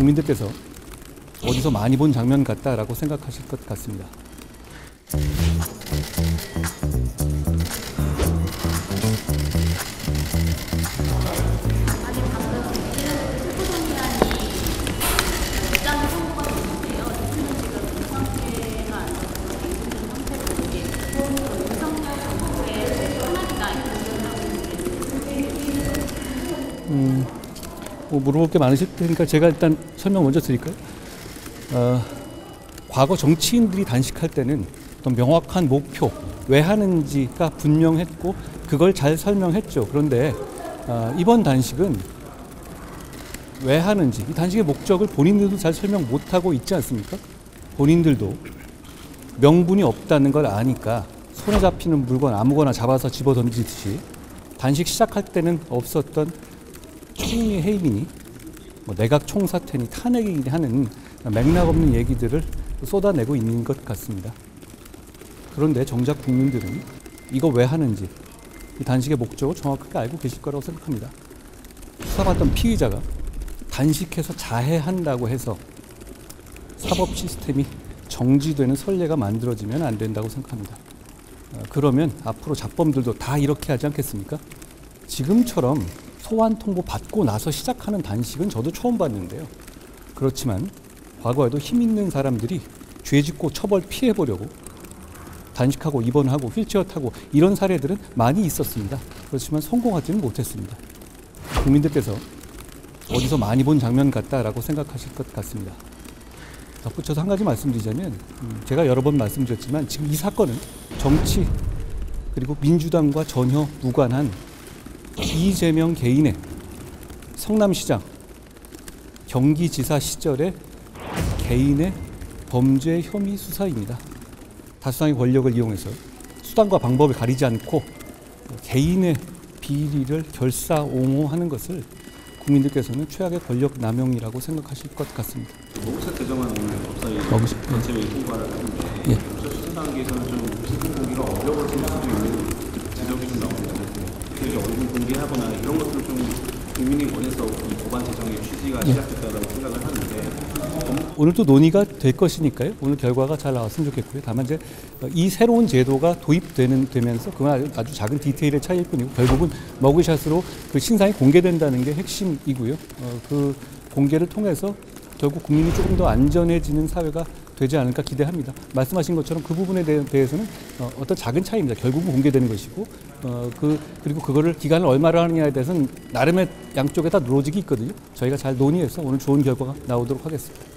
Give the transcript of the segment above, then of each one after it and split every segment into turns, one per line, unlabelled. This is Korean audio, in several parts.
국민들께서 어디서 많이 본 장면 같다라고 생각하실 것 같습니다. 물어볼 게 많으실 테니까 제가 일단 설명 먼저 드릴까요? 과거 정치인들이 단식할 때는 어떤 명확한 목표, 왜 하는지가 분명했고 그걸 잘 설명했죠. 그런데 이번 단식은 왜 하는지, 이 단식의 목적을 본인들도 잘 설명 못하고 있지 않습니까? 본인들도 명분이 없다는 걸 아니까 손에 잡히는 물건 아무거나 잡아서 집어 던지듯이 단식 시작할 때는 없었던 총리 해임이니 내각 총사퇴니 탄핵이니 하는 맥락 없는 얘기들을 쏟아내고 있는 것 같습니다. 그런데 정작 국민들은 이거 왜 하는지 이 단식의 목적을 정확하게 알고 계실 거라고 생각합니다. 수사받던 피의자가 단식해서 자해한다고 해서 사법 시스템이 정지되는 선례가 만들어지면 안 된다고 생각합니다. 그러면 앞으로 잡범들도 다 이렇게 하지 않겠습니까? 지금처럼 소환 통보 받고 나서 시작하는 단식은 저도 처음 봤는데요. 그렇지만 과거에도 힘 있는 사람들이 죄 짓고 처벌 피해보려고 단식하고 입원하고 휠체어 타고 이런 사례들은 많이 있었습니다. 그렇지만 성공하지는 못했습니다. 국민들께서 어디서 많이 본 장면 같다라고 생각하실 것 같습니다. 덧붙여서 한 가지 말씀드리자면 제가 여러 번 말씀드렸지만 지금 이 사건은 정치 그리고 민주당과 전혀 무관한 이재명 개인의 성남시장, 경기지사 시절의 개인의 범죄 혐의 수사입니다. 다수당의 권력을 이용해서 수단과 방법을 가리지 않고 개인의 비리를 결사옹호하는 것을 국민들께서는 최악의 권력 남용이라고 생각하실 것 같습니다.
노무사 개정안 오늘 법사위 전체회의 통과를 하는데 수사 단계에서는 좀 얼굴 공개가 어려워질 수도 있는 지적이 좀 나오는데 그래서 얼굴 공개하거나 이런 것들을 좀 국민이 원해서 이 법안 제정의 취지가 시작됐다고 생각을 하는데
오늘 또 논의가 될 것이니까요. 오늘 결과가 잘 나왔으면 좋겠고요. 다만 이제 이 새로운 제도가 도입되면서 그건 아주 작은 디테일의 차이일 뿐이고 결국은 머그샷으로 그 신상이 공개된다는 게 핵심이고요. 그 공개를 통해서 결국 국민이 조금 더 안전해지는 사회가 되지 않을까 기대합니다. 말씀하신 것처럼 그 부분에 대해서는 어떤 작은 차이입니다. 결국은 공개되는 것이고 그리고 그거를 기간을 얼마를 하느냐에 대해서는 나름의 양쪽에 다 로직이 있거든요. 저희가 잘 논의해서 오늘 좋은 결과가 나오도록 하겠습니다.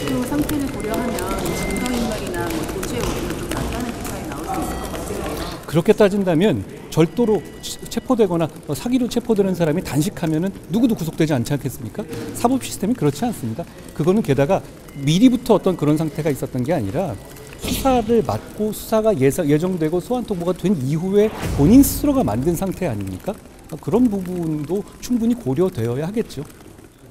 대표 상태를 고려하면 증거인멸이나 도주의 오류는 좀 낮다는 결과에 나올 수 있을 것 같은데요.
그렇게 따진다면 절도로 체포되거나 사기로 체포되는 사람이 단식하면은 누구도 구속되지 않지 않겠습니까? 사법 시스템이 그렇지 않습니다. 그거는 게다가 미리부터 어떤 그런 상태가 있었던 게 아니라 수사를 맡고 수사가 예정되고 소환 통보가 된 이후에 본인 스스로가 만든 상태 아닙니까? 그런 부분도 충분히 고려되어야 하겠죠.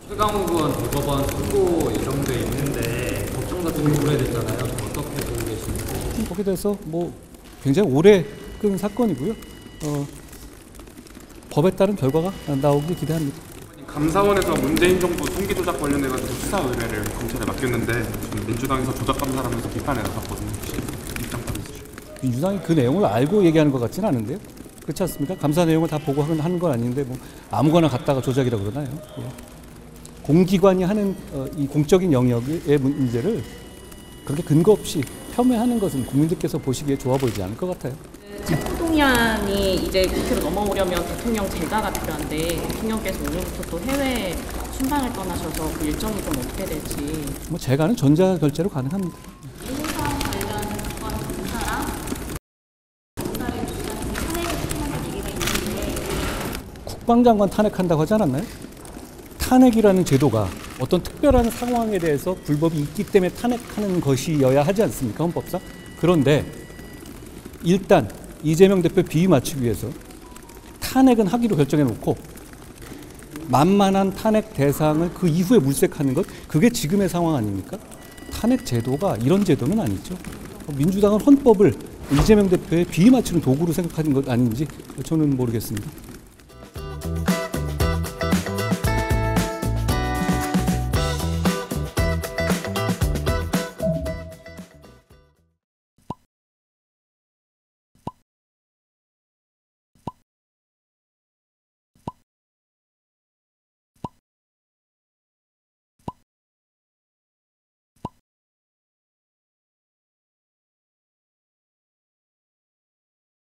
최강욱은 대법원 선고 예정돼 있는데 법정 같은 게 오래됐잖아요. 어떻게 보고 계십니까?
거기에 대해서 굉장히 오래 끈 사건이고요. 법에 따른 결과가 나오길 기대합니다.
감사원에서 문재인 정부 통계 조작 관련해가지고 수사 의뢰를 검찰에 맡겼는데 민주당에서 조작 감사하면서 비판에 나섰거든요. 입장판 있으시죠?
민주당이 그 내용을 알고 얘기하는 것 같지는 않은데요. 그렇지 않습니까? 감사 내용을 다 보고 하는 건 아닌데 아무거나 갖다가 조작이라고 그러나요? 예. 공기관이 하는 이 공적인 영역의 문제를 그렇게 근거 없이 폄훼하는 것은 국민들께서 보시기에 좋아 보이지 않을 것 같아요.
체포동의안이 이제 국회로 넘어오려면 대통령 재가가 필요한데 대통령께서 오늘부터 또 해외 순방을 떠나셔서 그 일정이 좀 어떻게 될지.
재가는 전자 결제로 가능합니다. 국방장관 탄핵한다고 하지 않았나요? 탄핵이라는 제도가 어떤 특별한 상황에 대해서 불법이 있기 때문에 탄핵하는 것이어야 하지 않습니까? 헌법상. 그런데 일단 이재명 대표 비위 맞추기 위해서 탄핵은 하기로 결정해놓고 만만한 탄핵 대상을 그 이후에 물색하는 것, 그게 지금의 상황 아닙니까? 탄핵 제도가 이런 제도는 아니죠. 민주당은 헌법을 이재명 대표의 비위 맞추는 도구로 생각하는 것 아닌지 저는 모르겠습니다.